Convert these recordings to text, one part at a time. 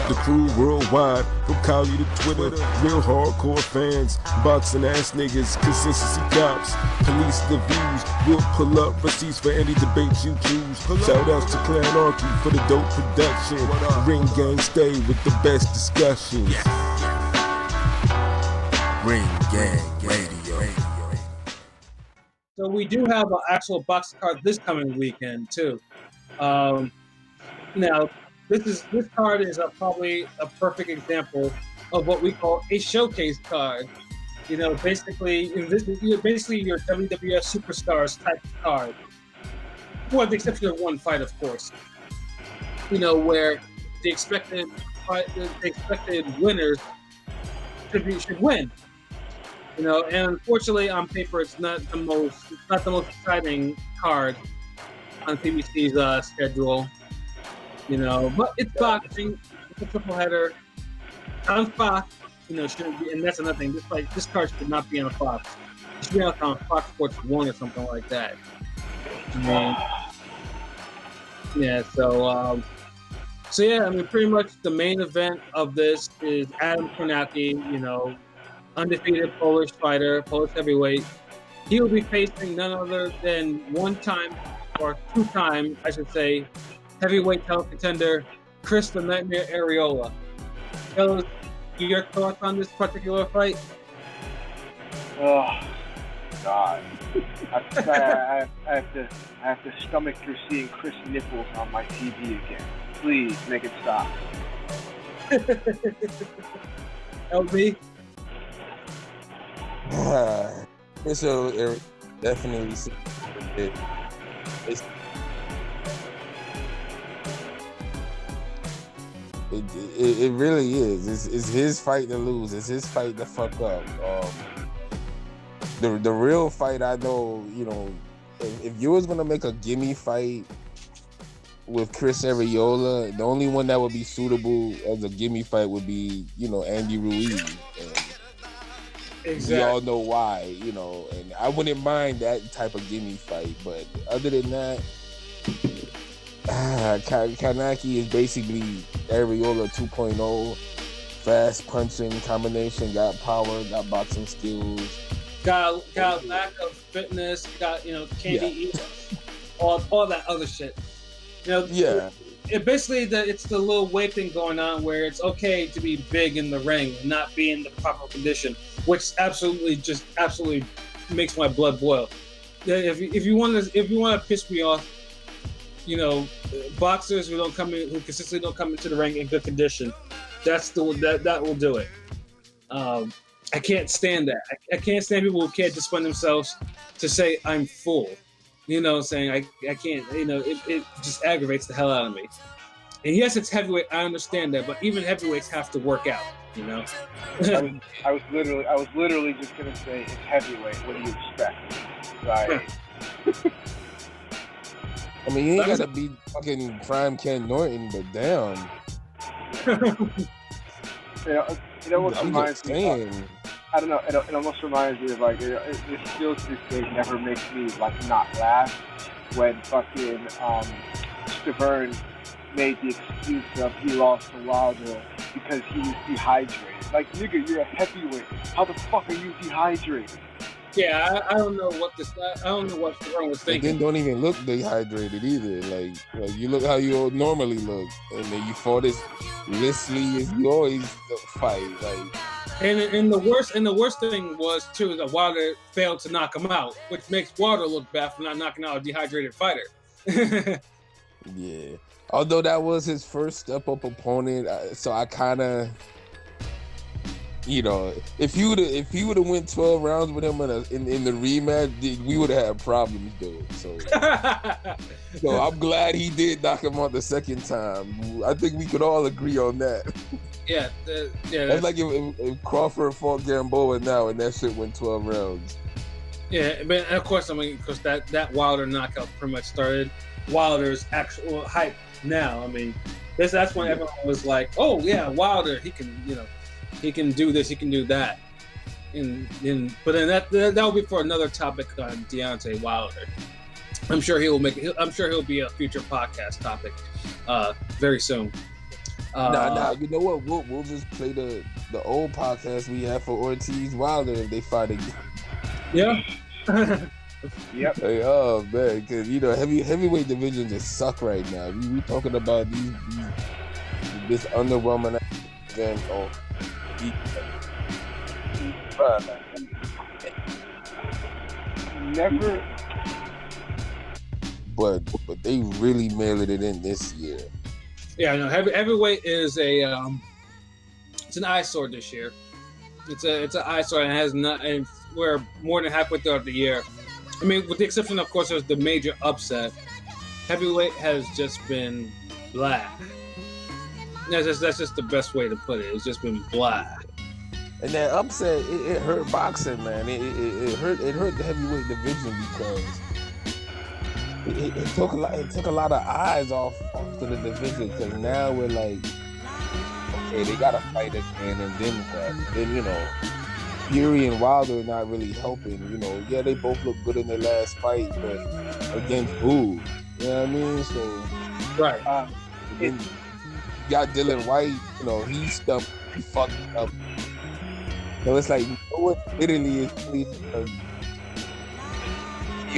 The crew worldwide, from Cali to Twitter, real hardcore fans, boxing ass niggas, consistency cops, police the views, we'll pull up receipts for any debate you choose. Shout outs to Kownacki for the dope production. Ring gang stay with the best discussions. Ring gang radio. So we do have an actual box card this coming weekend too. Now, this card is probably a perfect example of what we call a showcase card. You know, basically your WWF superstars type of card. Well, the exception of one fight, of course. You know, where the expected winners should win. You know, and unfortunately, on paper, it's not the most exciting card on PBC's schedule. You know, but it's boxing. It's a triple header on Fox. You know, shouldn't be, and that's another thing. This card should not be on Fox. It should be on Fox Sports 1 or something like that. Yeah. So yeah. I mean, pretty much the main event of this is Adam Kownacki. You know, undefeated Polish fighter, Polish heavyweight. He will be facing none other than two-time, I should say, heavyweight title contender Chris the Nightmare Arreola. Fellas, your thoughts on this particular fight? Oh God! I have to stomach through seeing Chris nipples on my TV again. Please make it stop. LB? So definitely it really is. It's his fight to lose. It's his fight to fuck up. The real fight, I know, you know, if you was gonna make a gimme fight with Chris Arreola, the only one that would be suitable as a gimme fight would be, you know, Andy Ruiz. Exactly. We all know why, you know, and I wouldn't mind that type of gimme fight, but other than that, Kownacki is basically Arreola 2.0, fast punching combination, got power, got boxing skills, got lack of fitness, got, you know, candy eat, all that other shit. You know, it basically it's the little weight thing going on where it's okay to be big in the ring and not be in the proper condition, which absolutely makes my blood boil. If you want to piss me off, you know, boxers who consistently don't come into the ring in good condition, that will do it. I can't stand that. I can't stand people who can't discipline themselves to say I'm full. You know, saying I can't. You know, it just aggravates the hell out of me. And yes, it's heavyweight. I understand that, but even heavyweights have to work out. You know. I was literally just gonna say it's heavyweight. What do you expect? Right. I mean, you ain't gotta be fucking prime Ken Norton, but damn. It almost reminds me. I don't know. It almost reminds me of like it still to this day never makes me like not laugh when fucking Stavern made the excuse of he lost to Wilder because he was dehydrated. Like, nigga, you're a heavyweight. How the fuck are you dehydrated? Yeah, I don't know what Stavern was thinking. And then don't even look dehydrated either. Like you look how you normally look, and then you fought as listly as you always fight. Like. And the worst thing was too that Wilder failed to knock him out, which makes Wilder look bad for not knocking out a dehydrated fighter. Yeah, although that was his first step up opponent, so I kind of, you know, if he would have went 12 rounds with him in the rematch, we would have had problems, dude. So I'm glad he did knock him out the second time. I think we could all agree on that. Yeah. That's like if Crawford fought Gamboa now and that shit went 12 rounds. Yeah, but of course, I mean, because that Wilder knockout pretty much started Wilder's actual hype now. I mean, that's when everyone was like, oh yeah, Wilder, he can do this, he can do that. But then that will be for another topic on Deontay Wilder. I'm sure he'll be a future podcast topic very soon. Nah. You know what? We'll just play the old podcast we had for Ortiz Wilder if they fight again. Yeah. Yep. Like, oh man, because heavyweight division just suck right now. We talking about this underwhelming event on. Never. But they really mailed it in this year. Yeah, no. Heavyweight is it's an eyesore this year. It's an eyesore, and it has not. And we're more than halfway throughout the year. I mean, with the exception, of course, there's the major upset. Heavyweight has just been blah. That's just the best way to put it. It's just been blah. And that upset, it hurt boxing, man. It hurt the heavyweight division because it took a lot of eyes off to the division. Because now we're like, okay, they gotta fight again, and then what? Then Fury and Wilder are not really helping. Yeah, they both look good in their last fight, but against who? You know what I mean? So right. Then you got Dylan White. He fucked up. So it's like, what literally is really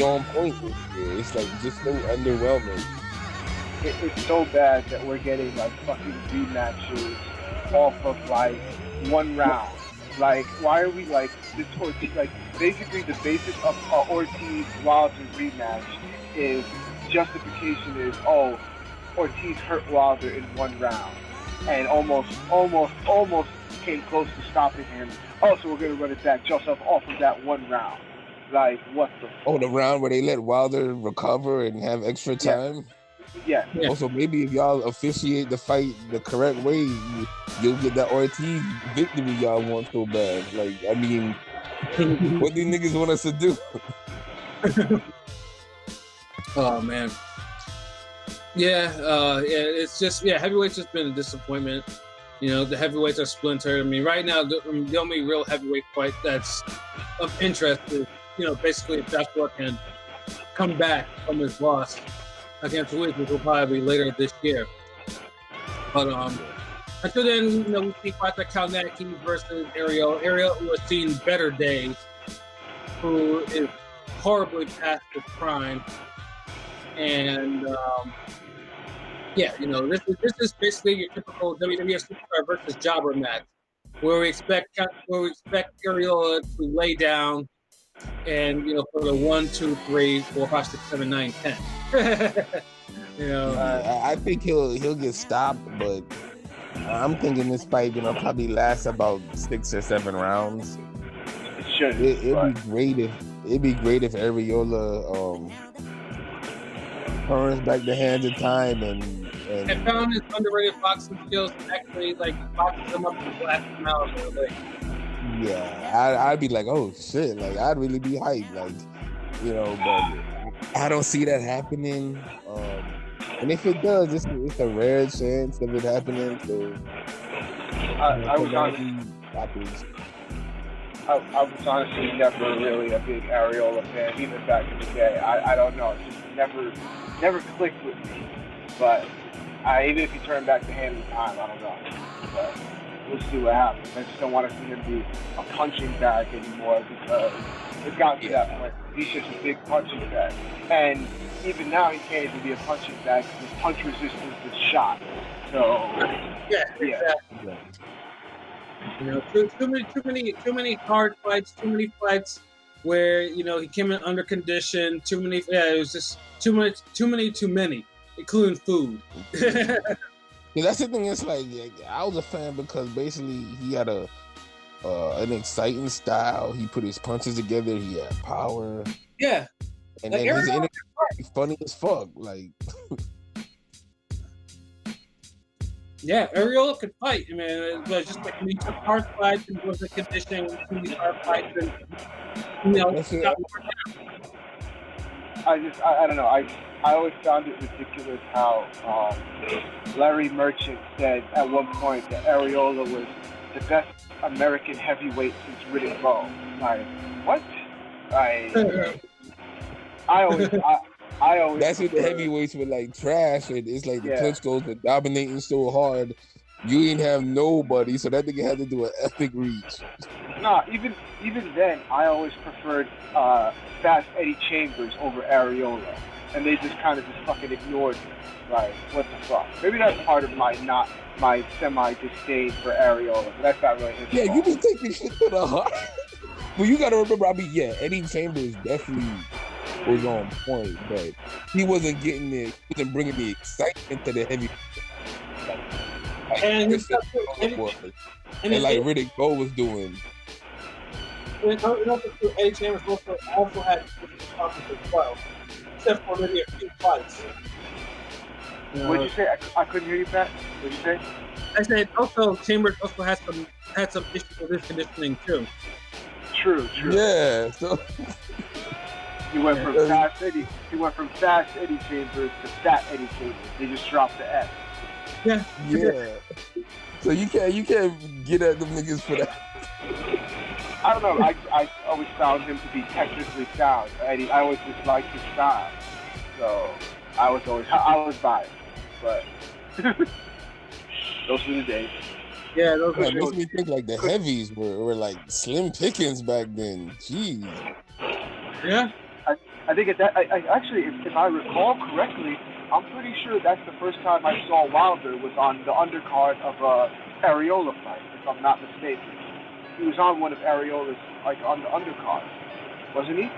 on point this year. It's like just so underwhelming. It's so bad that we're getting like fucking rematches off of like one round. Like, why are we like this Ortiz? Like, basically the basis of Ortiz Wilder rematch is justification is Ortiz hurt Wilder in one round and almost came close to stopping him. So we're gonna run it back just off of that one round. Like, what the? The round where they let Wilder recover and have extra time. Yeah. Also, maybe if y'all officiate the fight the correct way, you'll get that Ortiz victory y'all want so bad. Like, I mean, what these niggas want us to do? Oh man. Yeah. It's just heavyweight's just been a disappointment. The heavyweights are splintered. I mean, right now the only real heavyweight fight that's of interest is basically if Joshua can come back from his loss against Ruiz, which will probably be later this year. But until then, we see Adam Kownacki versus Arreola. Arreola, who has seen better days, who is horribly past his prime, and this is basically your typical WWE superstar versus jobber match, where we expect Arreola to lay down and for the 1, 2, 3, 4, 5, 6, 7, 9, 10. I think he'll get stopped, but I'm thinking this fight probably last about 6 or 7 rounds. It should. It'd be great if Arreola turns back the hands of time and found his underrated boxing skills and actually boxes him up and blast him out a little bit. Yeah, I'd be like, oh shit, like I'd really be hyped, but I don't see that happening. And if it does, it's a rare chance of it happening. So I was honestly never really a big Arreola fan, even back in the day. I don't know, it just never clicked with me. But even if you turn back the hand of time, I don't know. But we'll see what happens. I just don't want to see him be a punching bag anymore because it's gotten to that point. He's just a big punching bag. And even now, he can't even be a punching bag because his punch resistance is shot. So, yeah. Too many hard fights, too many fights where he came in under condition. Too many. Yeah, it was just too many, including food. Yeah, that's the thing. It's like I was a fan because basically he had an exciting style. He put his punches together. He had power. Yeah, and then his interview was funny as fuck. Like, yeah, Arreola could fight. I mean, it was just like when he took hard fights and was in conditioning with these hard fights, and I don't know. I always found it ridiculous how Larry Merchant said at one point that Arreola was the best American heavyweight since Riddick Bowe. Like, what? I always that's what the heavyweights were like trash. And it's like the Klitschko's were dominating so hard You didn't have nobody, so that nigga had to do an epic reach. Nah, even then, I always preferred Fast Eddie Chambers over Arreola, and they just kind of fucking ignored me. Like, what the fuck? Maybe that's part of my semi-disdain for Arreola, but that's not really his fault. You just take this shit to the heart. Well, you gotta remember, Eddie Chambers definitely was on point, but he wasn't getting it. He wasn't bringing the excitement to the heavy. And like Riddick Bowe was doing. And Eddie Chambers also had problems as well, except for maybe a few fights. What'd you say? I couldn't hear you, Pat. What'd you say? I said also Chambers also had some issues with his conditioning too. True. Yeah. So he went from Fast Eddie Chambers to Fat Eddie Chambers. They just dropped the S. Yeah. So you can't get at them niggas for that. I don't know. I always found him to be technically sound. I always just liked his style. So I was biased, but those were the days. Yeah, those makes me think like the heavies were like slim pickings back then. Jeez. Yeah. I think actually, if I recall correctly, I'm pretty sure that's the first time I saw Wilder was on the undercard of a Arreola fight, if I'm not mistaken. He was on one of Arreola's, like, on the undercard, wasn't he?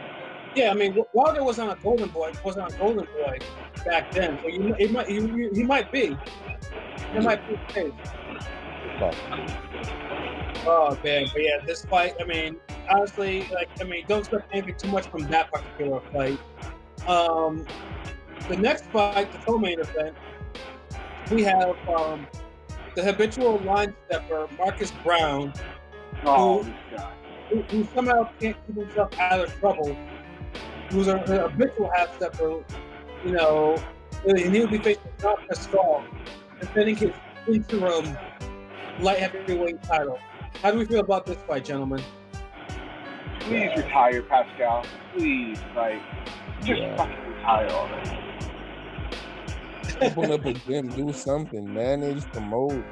Yeah, I mean, Wilder was on a Golden Boy back then, so he might be. It might be the case. Oh man, but yeah, this fight. I mean, honestly, don't expect anything too much from that particular fight. The next fight, the co-main event, we have the habitual line stepper Marcus Brown, who somehow can't keep himself out of trouble. Who's a habitual half stepper, and he'll be facing John Pascal, defending his interim light heavyweight title. How do we feel about this fight, gentlemen? Please retire, Pascal. Please, just fucking retire already. Open up a gym, do something, manage, promote,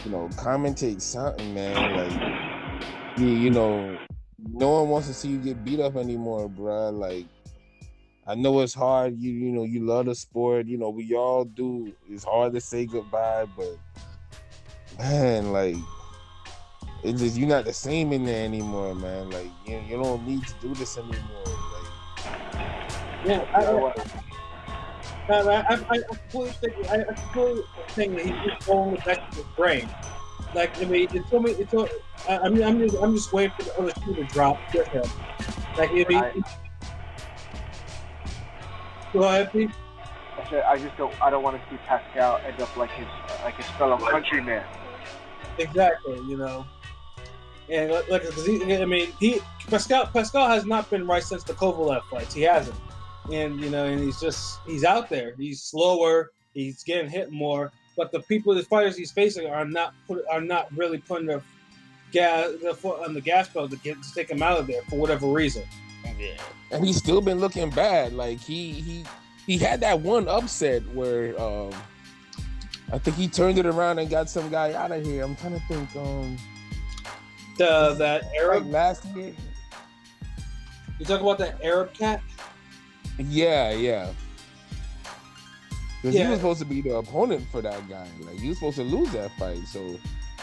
commentate something, man. No one wants to see you get beat up anymore, bruh. Like, I know it's hard. You love the sport. We all do. It's hard to say goodbye, but man, like, it's just you're not the same in there anymore, man. Like, you don't need to do this anymore. Like, I completely think that he's just going back to his brain. Like, I mean, I'm just waiting for the other shoe to drop with him. Like, go ahead, please. I don't want to see Pascal end up like his fellow countryman. Exactly, and Pascal has not been right since the Kovalev fights. He hasn't, and he's out there. He's slower. He's getting hit more. But the fighters he's facing are not really putting their foot on the gas pedal to take him out of there for whatever reason. Yeah, and he's still been looking bad. Like he had that one upset where I think he turned it around and got some guy out of here. I'm trying to think. That Arab, like last year. You talk about that Arab cat? Yeah. Because he was supposed to be the opponent for that guy. Like, he was supposed to lose that fight. So,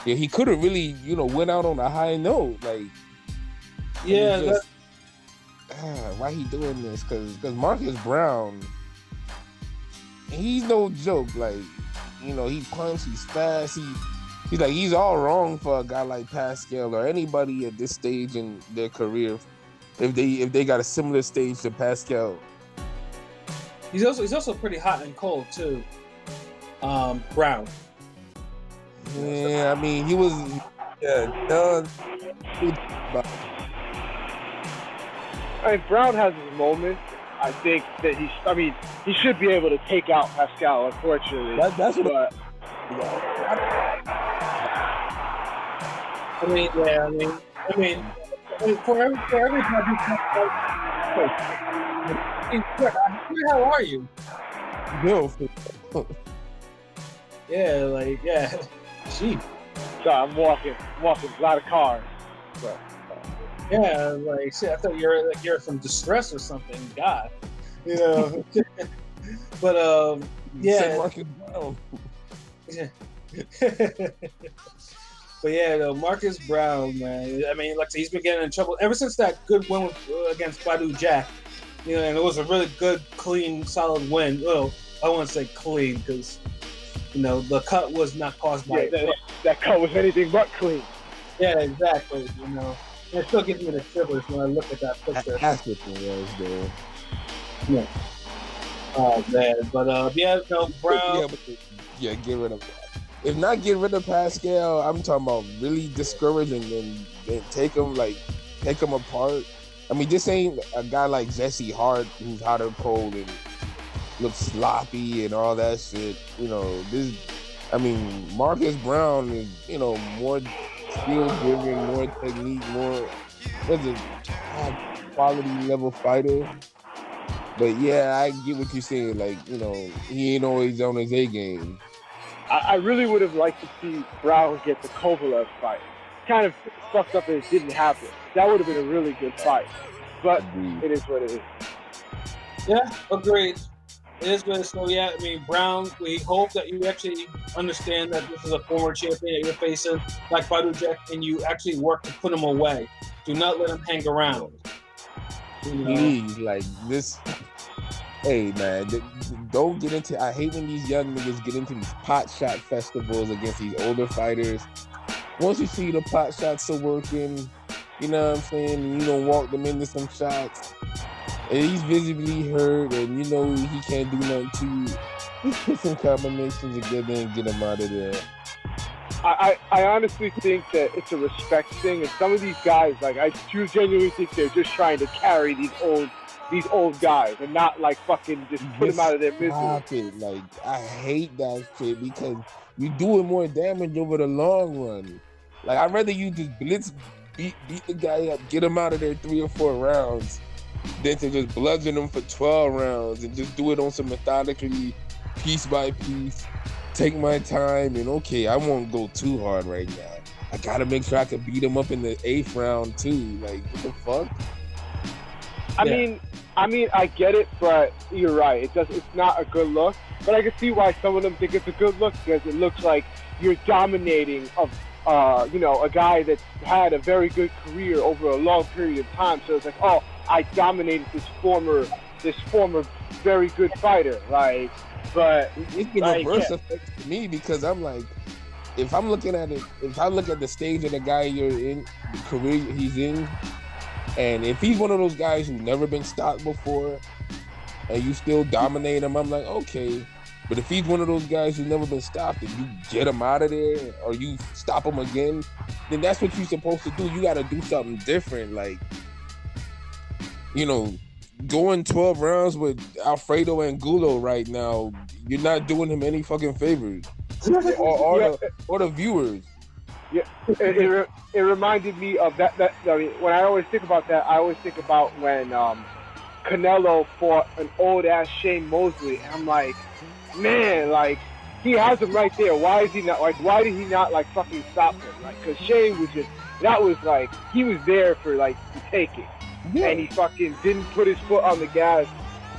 yeah, he could have really, went out on a high note. Like, yeah. Why he doing this? Because Marcus Brown, he's no joke. Like, he punches, he's fast. He's all wrong for a guy like Pascal or anybody at this stage in their career. If they got a similar stage to Pascal. He's also pretty hot and cold too. Brown. Yeah, I mean he was done. Brown has his moments. I think that he should be able to take out Pascal. Unfortunately, that's what. For everybody. How are you? No. Yeah, Jeez. Sorry, I'm walking. A lot of cars. But, yeah, like shit. I thought you're from distress or something. God, you know. But yeah. Marcus Brown. Yeah. But yeah, though, Marcus Brown, man. I mean, like I said, he's been getting in trouble ever since that good win against Badu Jack. You know, and it was a really good, clean, solid win. Well, I wouldn't say clean because, you know, the cut was not caused by that cut was anything but clean. Yeah, exactly. You know, and it still gives me the shivers when I look at that picture. That's what it was, though. Yeah. Oh man, but yeah, no Brown. Yeah, get rid of that. If not get rid of Pascal, I'm talking about really discourage and take him apart. I mean, this ain't a guy like Jesse Hart who's hot and cold and looks sloppy and all that shit. You know, Marcus Brown is, you know, more skill driven, more technique, more high quality level fighter. But yeah, I get what you're saying. Like, you know, he ain't always on his A game. I really would have liked to see Brown get the Kovalev fight. Kind of fucked up that it didn't happen. That would have been a really good fight. But It is what it is. Yeah, agreed. It is good. So yeah, I mean, Brown, we hope that you actually understand that this is a former champion that you're facing, like Badu Jack, and you actually work to put him away. Do not let him hang around. You know? Please, like this. Hey man, don't get into. I hate when these young niggas get into these pot shot festivals against these older fighters. Once you see the pot shots are working, you know what I'm saying, you don't walk them into some shots, and he's visibly hurt, and you know he can't do nothing to you. Just put some combinations together and get him out of there. I honestly think that it's a respect thing, and some of these guys, like I do genuinely think they're just trying to carry these old guys and not like fucking just put them out of their misery. Like, I hate that shit because you doing more damage over the long run. Like, I'd rather you just beat the guy up, get him out of there 3 or 4 rounds, than to just bludgeon him for 12 rounds and just do it on some methodically, piece by piece. Take my time and okay, I won't go too hard right now. I gotta make sure I can beat him up in the 8th round too. Like, what the fuck? I mean, I get it, but you're right. It's not a good look. But I can see why some of them think it's a good look because it looks like you're dominating a guy that's had a very good career over a long period of time. So it's like, oh, I dominated this former very good fighter. Like, but it's the reverse effect to me because I'm like, if I look at the stage of the guy you're in, the career he's in. And if he's one of those guys who's never been stopped before and you still dominate him, I'm like, okay. But if he's one of those guys who's never been stopped and you get him out of there or you stop him again, then that's what you're supposed to do. You got to do something different. Like, you know, going 12 rounds with Alfredo Angulo right now, you're not doing him any fucking favors. or the viewers. Yeah, it reminded me of that. I mean, when I always think about that, I always think about when Canelo fought an old ass Shane Mosley, and I'm like, man, like he has him right there. Why did he not like fucking stop him? Like, because Shane was he was there for like the taking, and he fucking didn't put his foot on the gas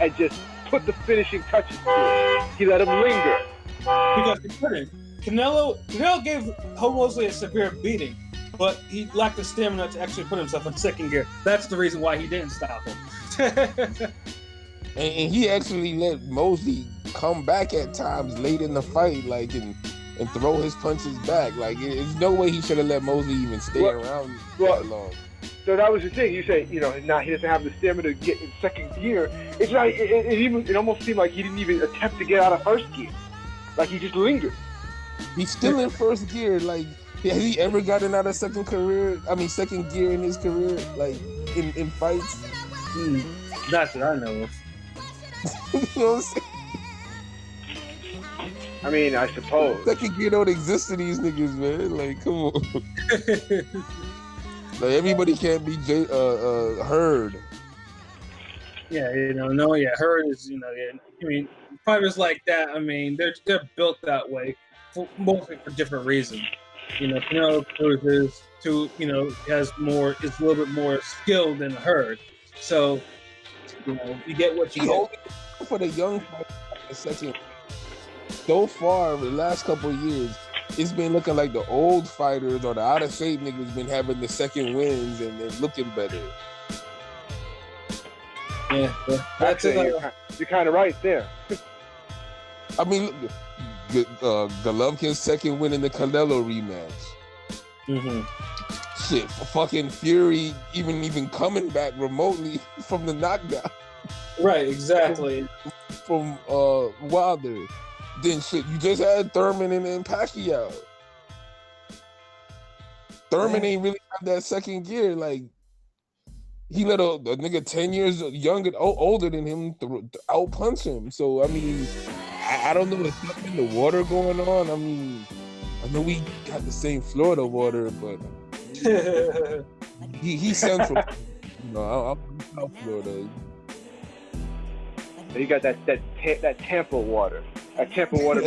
and just put the finishing touches to it. He let him linger. Because he couldn't. Canelo gave Mosley a severe beating, but he lacked the stamina to actually put himself in second gear. That's the reason why he didn't stop him. and he actually let Mosley come back at times late in the fight, like and throw his punches back. Like, there's no way he should have let Mosley even stay around that long. So that was the thing. You say, he doesn't have the stamina to get in second gear. It's like it almost seemed like he didn't even attempt to get out of first gear. Like he just lingered. He's still in first gear. Like, has he ever gotten out of second gear in his career? Like, in fights? That's what I know of. You know what I'm saying? I mean, I suppose. Second gear don't exist to these niggas, man. Like, come on. Like, everybody can't be Hurd. Yeah, Hurd is, I mean, fighters like that, I mean, they're built that way. mostly for different reasons. Penelope Cruz is is a little bit more skilled than Herd. So, you get what you get. For the young second, so far, the last couple of years, it's been looking like the old fighters or the out of shape niggas been having the second wins and looking better. Yeah, actually, you're kind of right there. I mean, Golovkin's second win in the Canelo rematch. Mm-hmm. Shit, fucking Fury even coming back remotely from the knockdown. Right, exactly. From Wilder. Then shit, you just had Thurman and Pacquiao. Thurman ain't really have that second gear. Like, he let a nigga 10 years younger, older than him out punch him. So I mean, I don't know, there's something in the water going on. I mean, I know we got the same Florida water, but he's central. I'm South Florida. You got that Tampa water. That Tampa water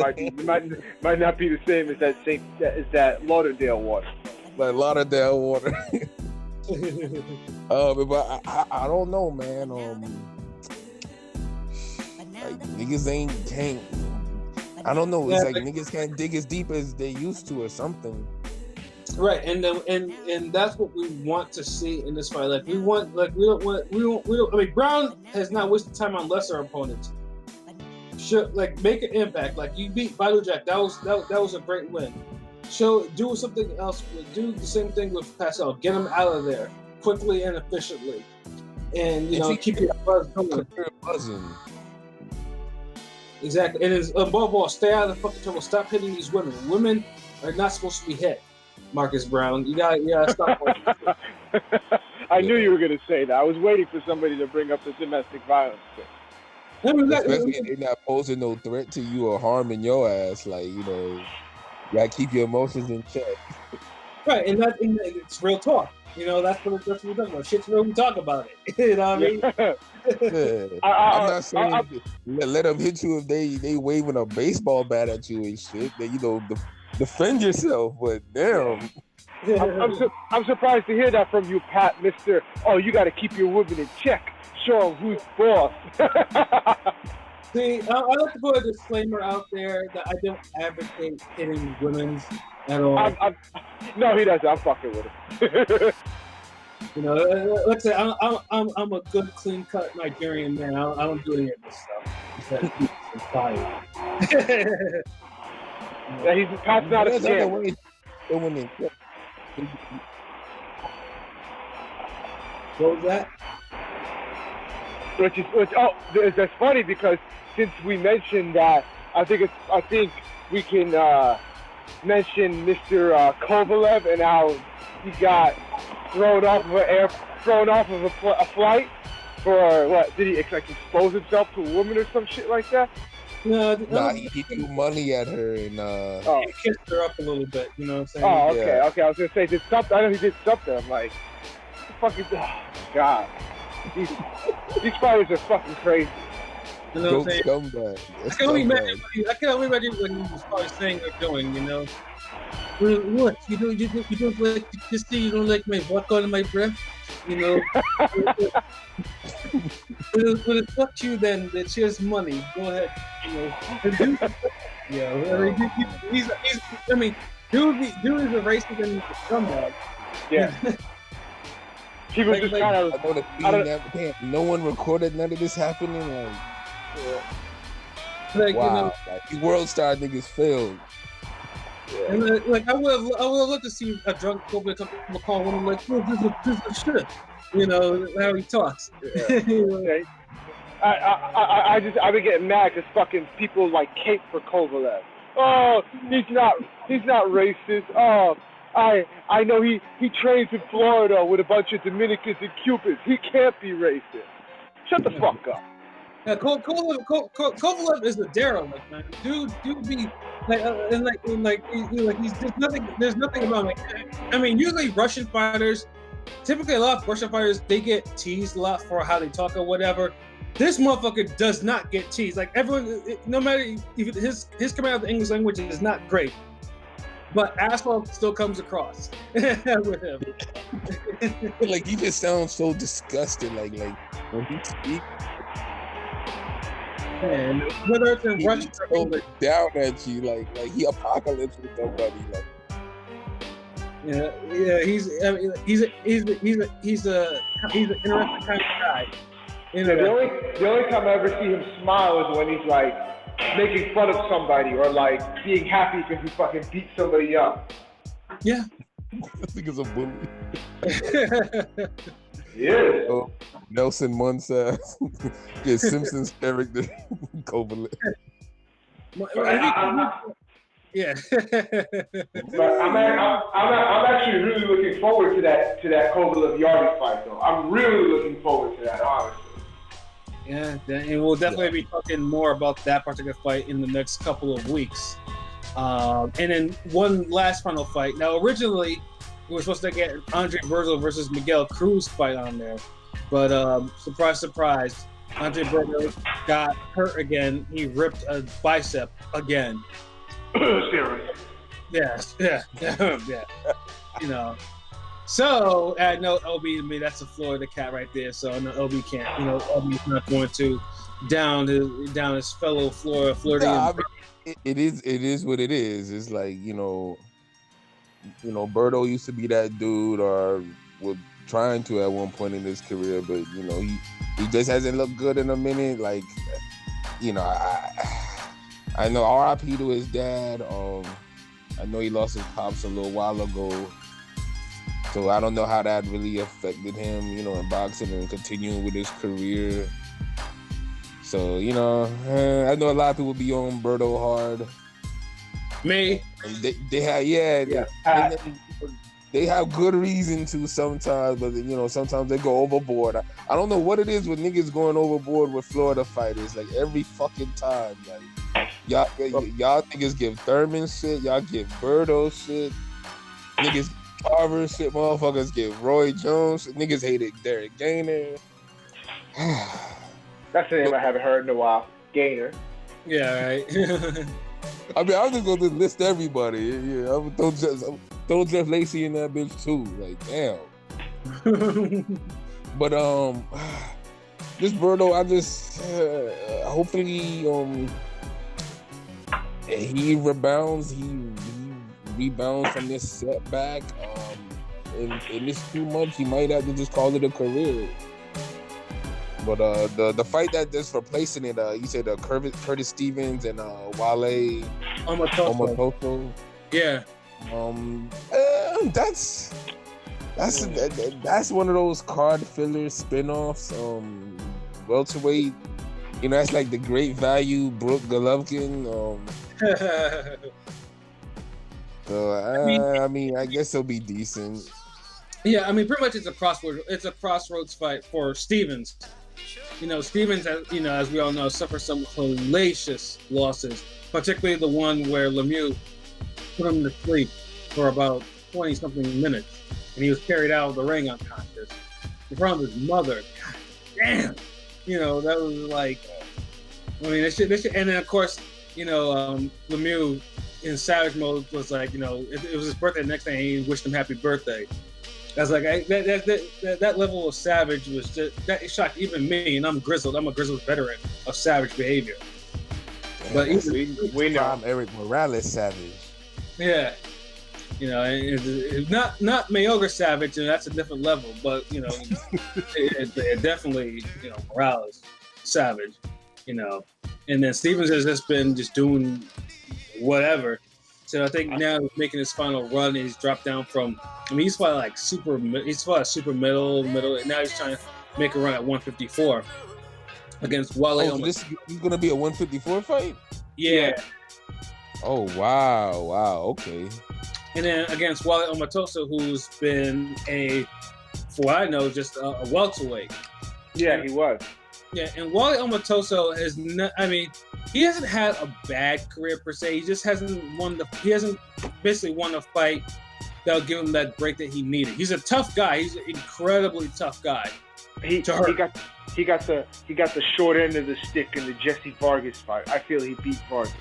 might not be the same as that Lauderdale water. Like Lauderdale water. But I don't know, man. Like niggas can't. I don't know. It's like niggas can't dig as deep as they used to, or something. Right, and that's what we want to see in this fight. Like we don't want. I mean, Brown has not wasted time on lesser opponents. Should make an impact. Like you beat Badu Jack. That was a great win. Do something else. Do the same thing with Pascal. Get him out of there quickly and efficiently, and keep your buzz going. Exactly, and above all, stay out of the fucking trouble. Stop hitting these women. Women are not supposed to be hit. Marcus Brown, you gotta stop. I knew you were gonna say that. I was waiting for somebody to bring up the domestic violence thing. Especially if they're not posing no threat to you or harming your ass. Like, you gotta keep your emotions in check. Right, and it's real talk. That's what we're talking about. Shit's real, we talk about it. You know what I mean? Yeah. I'm not saying let them hit you if they waving a baseball bat at you and shit. That defend yourself, but damn. I'm surprised to hear that from you, Pat, Mr. Oh, you got to keep your women in check. Show them who's boss. See, I like to put a disclaimer out there that I don't advocate hitting women at all. No, he doesn't. I'm fucking with him. Let's say I'm a good, clean-cut Nigerian man. I don't do any of this stuff. It's fire. Yeah, Pat's not a scam. What was that? That's funny because since we mentioned that, I think we can mention Mr. Kovalev and how he got thrown off of a flight for what? Did he expose himself to a woman or some shit like that? No, he threw money at her and he kissed her up a little bit. You know what I'm saying? Oh, okay, yeah. Okay. I was gonna say did something. I know he did something. I'm like, fucking God. These fighters are fucking crazy. You know what I'm saying? I can only imagine what he started saying or doing. What? You don't like this thing? You don't like my vodka in my breath? When it's up to you, then it's his money. Go ahead. Dude is a racist and he's a scumbag. Yeah. He was just kind of. No one recorded none of this happening. Wow. The world star niggas failed. Yeah. And I would love to see a drunk Kobe call woman like, this is shit. How he talks. Yeah. I've been getting mad because fucking people cape for Kovalev. Oh, he's not racist. Oh, I know he trains in Florida with a bunch of Dominicans and Cubans. He can't be racist. Shut the fuck up. Yeah, Kovalev is a derelict, man. Dude be he's just nothing. There's nothing about him. I mean, usually Russian fighters, typically a lot of Russian fighters, they get teased a lot for how they talk or whatever. This motherfucker does not get cheese. Like everyone, no matter if his command of the English language is not great, but asshole still comes across with him. Like he just sounds so disgusted. Like when he speaks, and whether it's in Russian or English, down at you, like he apocalypse with somebody. Like yeah, he's an interesting kind of guy. The only time I ever see him smile is when he's like making fun of somebody or like being happy because he fucking beat somebody up. Yeah. I think it's a bully. Yeah. Oh, Nelson Munsaz is Simpsons character Kovalev. Yeah. But I'm actually really looking forward to that Kovalev Yardy fight though. I'm really looking forward to that, honestly. Yeah, and we'll definitely be talking more about that particular fight in the next couple of weeks. And then one last final fight. Now, originally, we were supposed to get Andre Berto versus Miguel Cruz fight on there. But surprise, surprise, Andre Berto got hurt again. He ripped a bicep again. Serious. Yeah. You know. So, no LB to me, that's a Florida cat right there. So, no, LB can't. You know, LB's not going to down his fellow Floridian. I mean, it is what it is. It's like, you know, Berto used to be that dude, or was trying to at one point in his career, but you know, he just hasn't looked good in a minute. Like, you know, I know RIP to his dad. I know he lost his pops a little while ago. So I don't know how that really affected him, you know, in boxing and continuing with his career. So, you know, I know a lot of people be on Berto hard. Me? And they have good reason to sometimes, but, you know, sometimes they go overboard. I don't know what it is with niggas going overboard with Florida fighters. Like, every fucking time. Like, y'all niggas give Thurman shit. Y'all give Berto shit. Niggas Carver shit, motherfuckers get Roy Jones. Niggas hated Derek Gainer. That's the name I haven't heard in a while. Gainer. Yeah, right. I mean, I'm just gonna list everybody. Yeah, I'm throw Jeff Lacey in that bitch too. Like, damn. But this Berto, I just hopefully he rebounds. He rebounds from this setback. In this 2 months, he might have to just call it a career. But the fight that that's replacing it, you said Curtis Stevens and Wale Omotoso. Yeah. That's one of those card filler spinoffs. Welterweight, you know, that's like the great value Brooke Golovkin. So I mean, I guess it'll be decent. Yeah, I mean, pretty much it's a crossroads fight for Stevens. You know, Stevens, you know, as we all know, suffered some hellacious losses, particularly the one where Lemieux put him to sleep for about 20-something minutes, and he was carried out of the ring unconscious in front of his mother. God damn! You know, that was like, I mean, this shit, and then of course, you know, Lemieux in savage mode was like, you know, it was his birthday the next day, and he wished him happy birthday. I was like, that level of savage was just, that shocked even me, and I'm grizzled. I'm a grizzled veteran of savage behavior. Yeah, but we know I'm Eric Morales savage. Yeah, you know, it's not Mayoga savage, and that's a different level. But you know, it definitely, you know, Morales savage. You know, and then Stevens has just been doing whatever. So I think now he's making his final run, and he's dropped down from. I mean, he's fought like super middle, and now he's trying to make a run at 154 against Wale. Oh, so this is gonna be a 154 fight? Yeah. Oh wow, okay. And then against Wale Omotoso, who's been for what I know, just a welterweight. Yeah, he was. Yeah, and Wale Omotoso has not. I mean, he hasn't had a bad career per se. He just hasn't basically won a fight that'll give him that break that he needed. He's a tough guy. He's an incredibly tough guy. He got he got the short end of the stick in the Jesse Vargas fight. I feel he beat Vargas.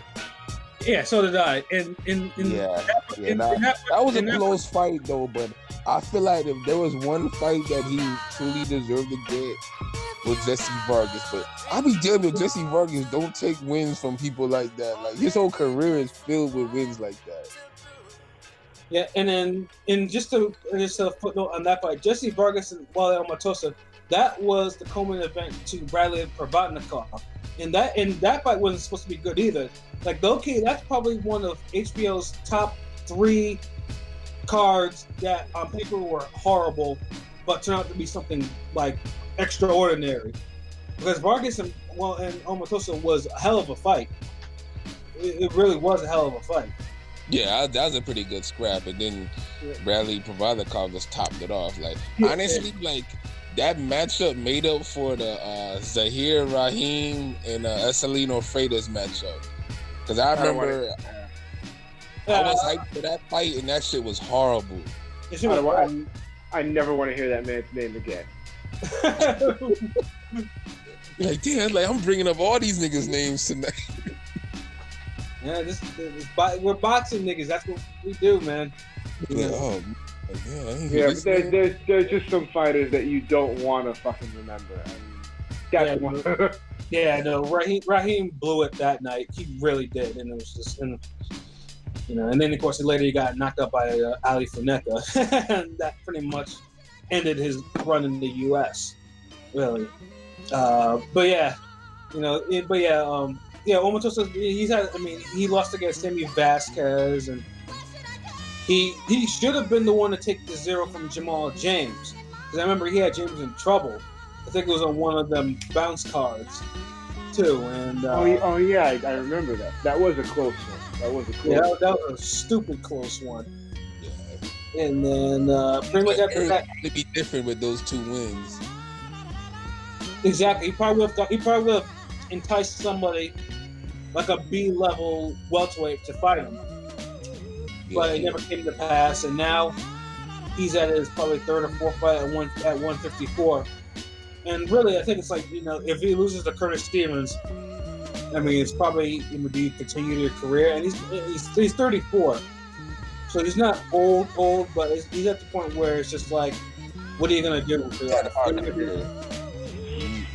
Yeah, so did I. That was a close fight though, but I feel like if there was one fight that he truly deserved to get was Jesse Vargas. But I be damned if Jesse Vargas don't take wins from people like that. Like his whole career is filled with wins like that. Yeah, and then just a footnote on that fight, Jesse Vargas and Wale Omotosas, that was the co-main event to Bradley Provodnikov. And that fight wasn't supposed to be good either. Like, okay, that's probably one of HBO's top 3 cards that on paper were horrible, but turned out to be something like extraordinary. Because Vargas and Omotosas was a hell of a fight. It really was a hell of a fight. Yeah, that was a pretty good scrap. And then Bradley Provodnikov just topped it off. Like, honestly, like, that matchup made up for the Zahir Rahim and Esselino Freitas matchup. Because I remember I was hyped for that fight, and that shit was horrible. I never want to hear that man's name again. Like, damn, like, I'm bringing up all these niggas' names tonight. Yeah, we're boxing niggas. That's what we do, man. Yeah, but there's just some fighters that you don't want to fucking remember. I mean, that's one. Yeah, no, Rahim blew it that night. He really did, and it was just, and then of course later he got knocked out by Ali Funeka, and that pretty much ended his run in the U.S. Really, Omotosas, he lost against Sammy Vasquez, and he should have been the one to take the 0 from Jamal James, because I remember he had James in trouble. I think it was on one of them bounce cards too. And I remember that. That was a close one. That was a stupid close one. Yeah. And then pretty much after that, it'd be different with those 2 wins. Exactly. He probably would have enticed somebody like a B-level welterweight to fight him, but it never came to pass. And now he's at his probably 3rd or 4th fight at 154. And really, I think it's like, if he loses to Curtis Stevens, I mean, it's probably going to continue your career. And he's 34, so he's not old, but he's at the point where it's just like, what are you going to do?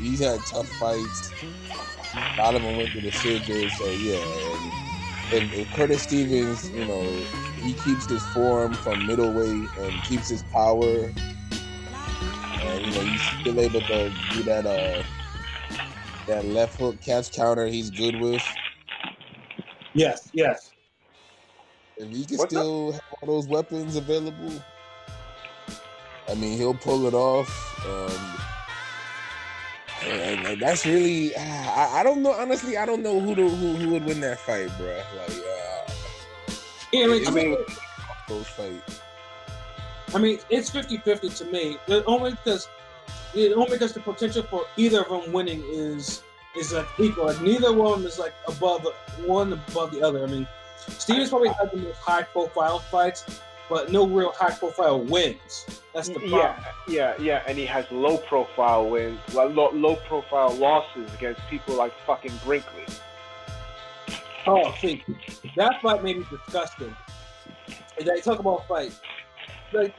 He's had tough fights. A lot of them went to decisions. So yeah, and Curtis Stevens, he keeps his form from middleweight and keeps his power. And he's still able to do that left hook catch counter he's good with. Yes. If he can still have all those weapons available, I mean, he'll pull it off. And that's really, I don't know. Honestly, I don't know who would win that fight, bro. Close fight. I mean, it's 50-50 to me. Only because the potential for either of them winning is like equal. Like, neither one is like above the other. I mean, Stevens probably had the most high-profile fights, but no real high-profile wins. That's the problem. Yeah, and he has low-profile wins, low-profile losses against people like fucking Brinkley. Oh, see, that fight made me disgusted. They talk about fight. Like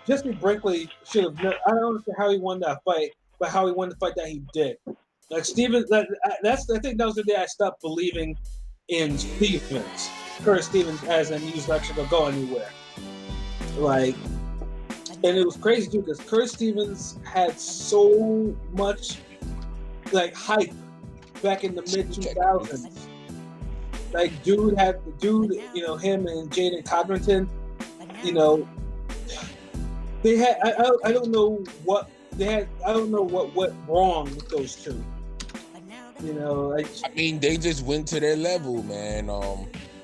Jesse Brinkley should have. I don't understand how he won that fight, but how he won the fight that he did. Like Stevens, I think that was the day I stopped believing in Stevens, Curtis Stevens, as an he's actually gonna go anywhere. Like, and it was crazy too because Curtis Stevens had so much like hype back in the mid 2000s. Like, him and Jaden Codrington, they had. I don't know what they had. I don't know what went wrong with those two. I mean, they just went to their level, man.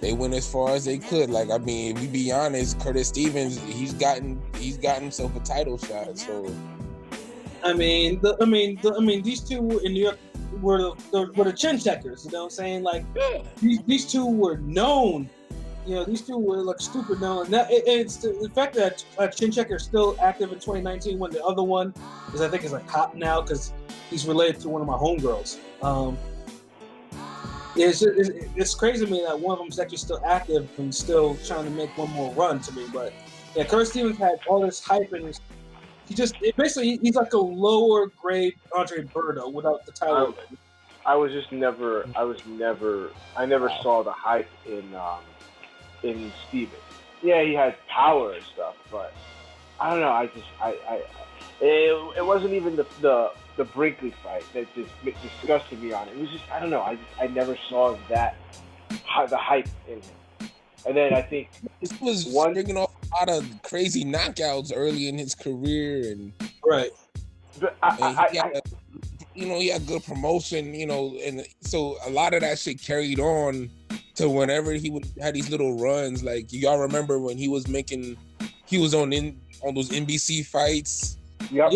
They went as far as they could. Like, I mean, if we be honest, Curtis Stevens, he's gotten himself a title shot. So, these two in New York were the chin checkers. You know what I'm saying? Like, these two were known these two were like stupid now, and it's the fact that Chin Checker is still active in 2019 when the other one is, I think, is a cop now because he's related to one of my homegirls. It's crazy to me that one of them is actually still active and still trying to make one more run to me. But yeah, Curtis Stevens had all this hype and he's like a lower grade Andre Berto without the title. I never saw the hype in Stevens. Yeah, he had power and stuff, but I don't know. It wasn't even the Brinkley fight that just disgusted me on it. It was just, I don't know. I never saw the hype in him. And then I think he was bringing off a lot of crazy knockouts early in his career, and right. But he had good promotion, and so a lot of that shit carried on to whenever he had these little runs. Like, y'all remember when he was on those NBC fights? Yep.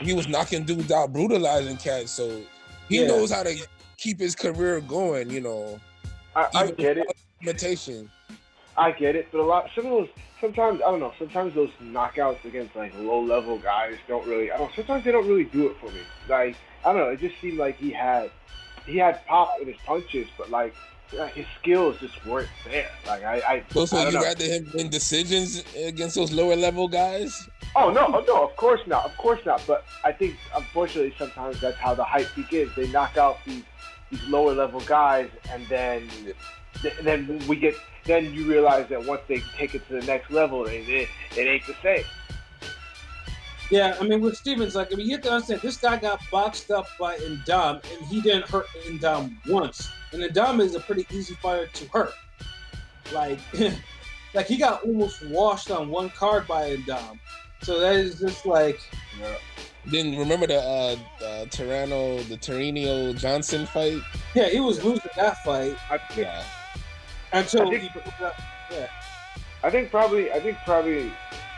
He was knocking dudes out, brutalizing cats. So he knows how to keep his career going. I get it. Imitation. I get it, but sometimes I don't know. Sometimes those knockouts against like low-level guys sometimes they don't really do it for me. Like, I don't know. It just seemed like he had pop in his punches, but like his skills just weren't there. Like So you rather him win decisions against those lower-level guys? Oh no, of course not. But I think unfortunately sometimes that's how the hype begins. They knock out these lower-level guys, and then you realize that once they take it to the next level, it ain't the same. Yeah, I mean, with Stevens, you have to understand, this guy got boxed up by Ndam, and he didn't hurt Ndam once. And Ndam is a pretty easy fighter to hurt. Like he got almost washed on one card by Ndam. So that is just like... Yeah. Then remember the Torino Johnson fight? Yeah, he was losing that fight. Until I think probably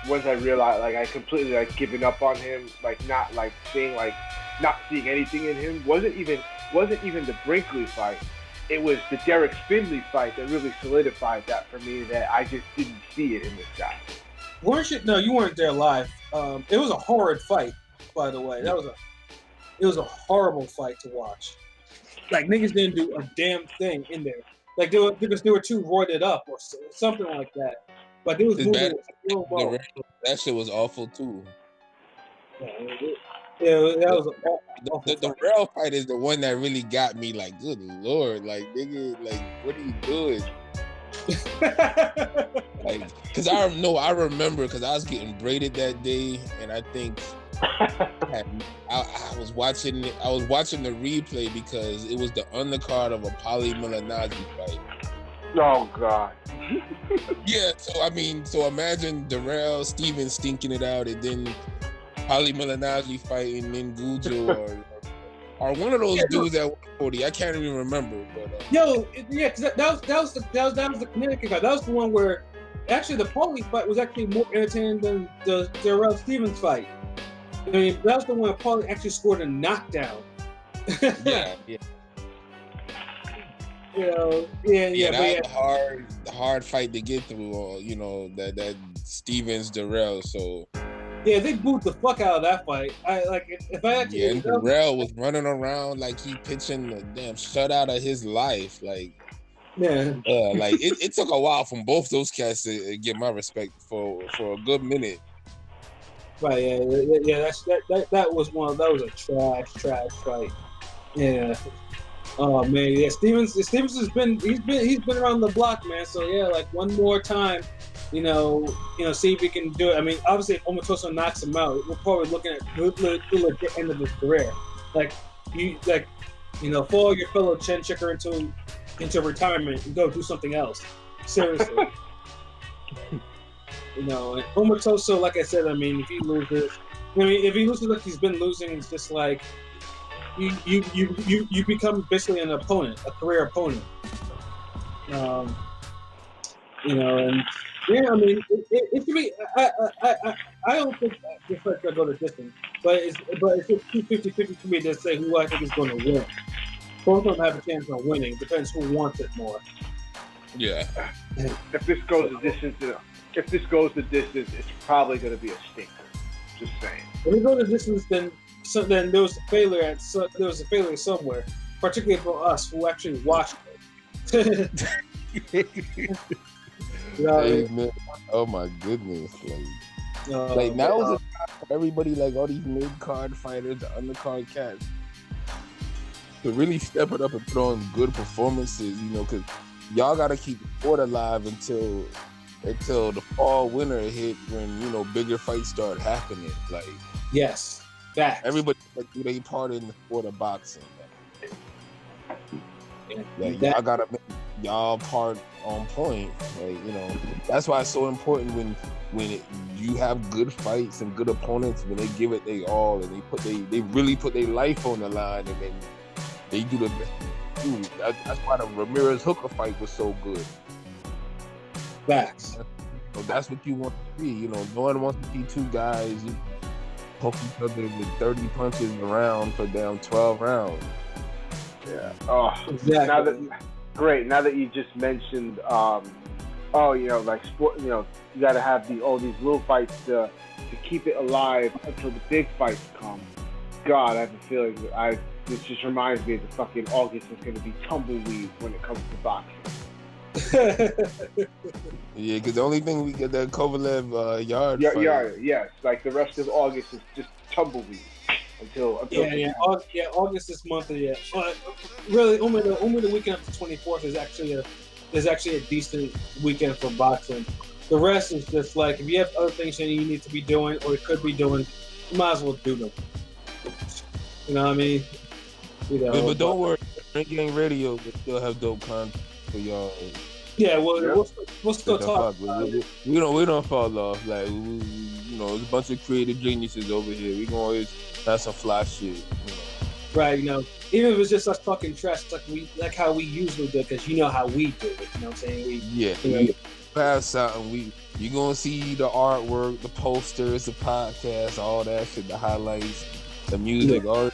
once I realized, like, I completely given up on him, not seeing anything in him. Wasn't even the Brinkley fight. It was the Derek Findlay fight that really solidified that for me, that I just didn't see it in this guy. No, you weren't there live. It was a horrid fight, by the way. It was a horrible fight to watch. Like, niggas didn't do a damn thing in there. Like, because they were too roided up or something like that. But it was moving real well. That shit was awful too. Yeah, that was awful. The rail fight is the one that really got me. Like, good lord, like, nigga, like, what are you doing? Because I remember because I was getting braided that day, and I think I was watching the replay because it was the undercard of a Poly Malignaggi fight. Oh God. Yeah, so imagine Darrell Stevens stinking it out, and then Poly Malignaggi fighting Ngujo or one of those dudes at 140. I can't even remember, but because that was the Connecticut fight. That was the one where actually the Poly fight was actually more entertaining than the Darrell Stevens fight. I mean, that was the one where Paulie actually scored a knockdown. Yeah. That was a hard fight to get through. That Stevens Darrell. So yeah, they booed the fuck out of that fight. And Darrell was running around like he pitching the damn shutout of his life. Like, it took a while from both those cats to get my respect for a good minute. Right, yeah. That was a trash fight. Yeah. Oh man, yeah. Stevens has been around the block, man. So yeah, like one more time, see if he can do it. I mean, obviously, if Omotosho knocks him out, we're probably looking at the end of his career. Follow your fellow chin checker into retirement and go do something else. Seriously. And Omotosho, like I said, if he loses like he's been losing, it's just like you become basically an opponent, a career opponent. And it could be. I don't think this fight's gonna go the distance, but it's 50-50 for me to say who I think is going to win. Both of them have a chance of winning. Depends who wants it more. Yeah. If this goes the distance, it's probably going to be a stinker. Just saying. If we go the distance, then there was a failure somewhere, particularly for us who actually watched it. Hey, man. Oh my goodness! Like now is a time for everybody, like all these mid-card fighters, the undercard cats, to really step it up and put on good performances. Because y'all got to keep the sport alive until the fall winter hit, when bigger fights start happening. Like, yes, facts. Everybody do their part in the sport of boxing. Y'all gotta make y'all part on point. That's why it's so important when you have good fights and good opponents, when they give it they all and they really put their life on the line, and then they do the best. Dude, that's why the Ramirez Hooker fight was so good. Facts. So that's what you want to see. No one wants to see two guys poke each other with 30 punches around for down 12 rounds. Yeah. Oh, exactly. Now that you just mentioned, like sport, you got to have all these little fights to keep it alive until the big fights come. God, I have a feeling this just reminds me that fucking August is going to be tumbleweed when it comes to boxing. Yeah, because the only thing we get that Kovalev yard fight. Yes, like the rest of August is just tumbleweed until August this month. Really, only the weekend of the 24th is actually a decent weekend for boxing. The rest is just like, if you have other things that you need to be doing or could be doing, you might as well do them. You know what I mean? But don't worry, Drink Gang Radio will still have dope content for y'all. Yeah, we'll still talk. We don't fall off. Like, there's a bunch of creative geniuses over here. We gonna always have some fly shit. Right, even if it's just us talking trash, like how we usually do, because you know how we do it. You know what I'm saying? We pass out and you gonna see the artwork, the posters, the podcast, all that shit, the highlights, the music, all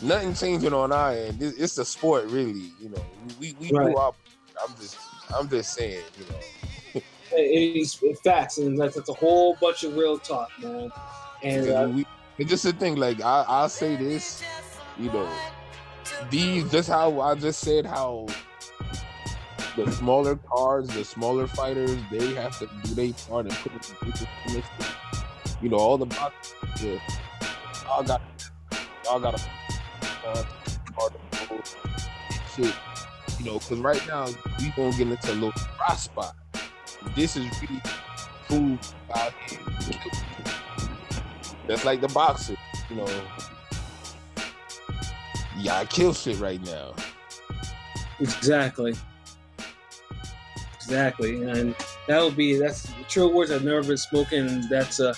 nothing changing on our end. It's the sport, really. We do our. I'm just saying, It's facts, and that's a whole bunch of real talk, man. And it's just the thing. Like I'll say this, these just how I just said how the smaller cards, the smaller fighters, they have to do their part and put it in all the boxes. Yeah, y'all got a part of shit. Because right now we gonna get into a little dry spot. This is really cool out here. That's like the boxer, y'all kill shit right now. Exactly, and that's the true words I've never been spoken. And that's a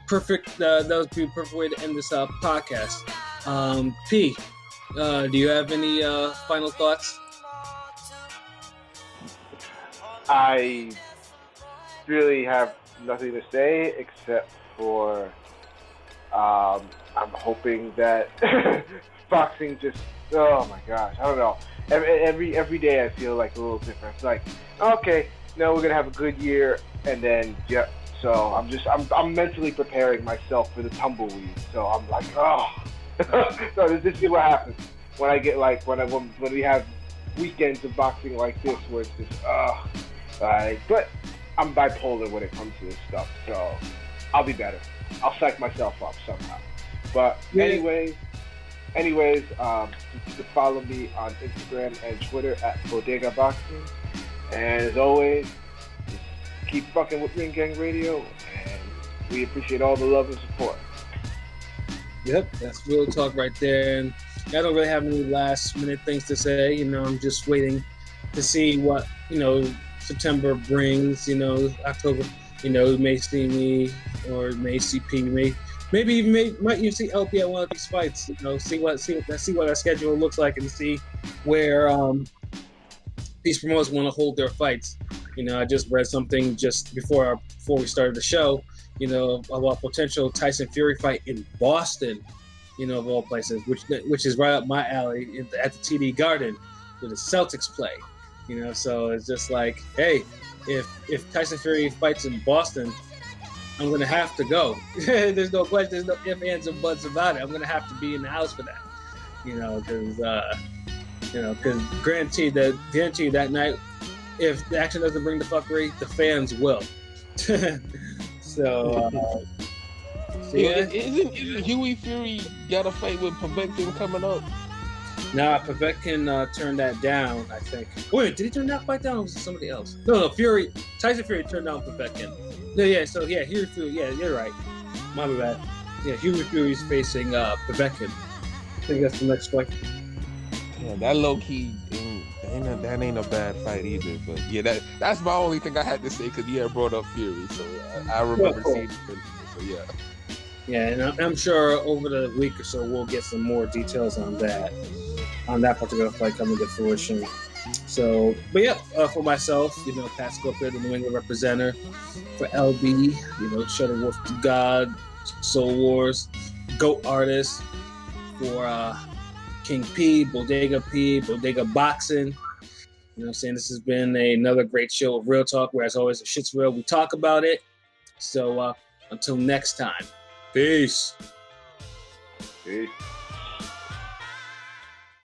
perfect. That would be a perfect way to end this podcast. P, do you have any final thoughts? I really have nothing to say except for I'm hoping that boxing just, oh my gosh, I don't know. Every day I feel like a little different. It's like, okay, no, we're gonna have a good year, and then so I'm mentally preparing myself for the tumbleweed. So I'm like, so this is what happens when I get when we have weekends of boxing like this, where it's just but I'm bipolar when it comes to this stuff, so I'll be better. I'll psych myself up somehow. But anyways, you can follow me on Instagram and Twitter at Bodega Boxing. And as always, just keep fucking with Ring Gang Radio, and we appreciate all the love and support. Yep, that's real talk right there. And I don't really have any last minute things to say. I'm just waiting to see what September brings. October. You may see me or may see P. Maybe even might you see LP at one of these fights. See what our schedule looks like, and see where these promoters want to hold their fights. I just read something just before we started the show. About potential Tyson Fury fight in Boston. Of all places, which is right up my alley at the TD Garden, where the Celtics play. You know, so it's just like, hey, if Tyson Fury fights in Boston, I'm gonna have to go. There's no question. There's no ifs, ands, or buts about it. I'm gonna have to be in the house for that. You know, because guaranteed that night, if the action doesn't bring the fuckery, the fans will. So yeah, isn't Huey Fury got a fight with Povetkin coming up? Nah, Povetkin turned that down, I think. Wait, did he turn that fight down, or was it somebody else? No, Tyson Fury turned down Povetkin. Yeah, Huey Fury, yeah, you're right. My bad. Yeah, Huey Fury's facing Povetkin. I think that's the next fight. Yeah, that low key that ain't a bad fight either. But yeah, that's my only thing I had to say because I brought up Fury, so I remember seeing it. So yeah. Yeah, and I'm sure over the week or so we'll get some more details on that particular fight coming to fruition. So, but yeah, for myself, Patscorpio, the New England representative, for LB, Shutterworth da Gawd, Soul Wars, GOAT artist, for King P, Bodega Boxing. You know what I'm saying? This has been another great show of Real Talk, where as always, if shit's real, we talk about it. So until next time, peace. Peace.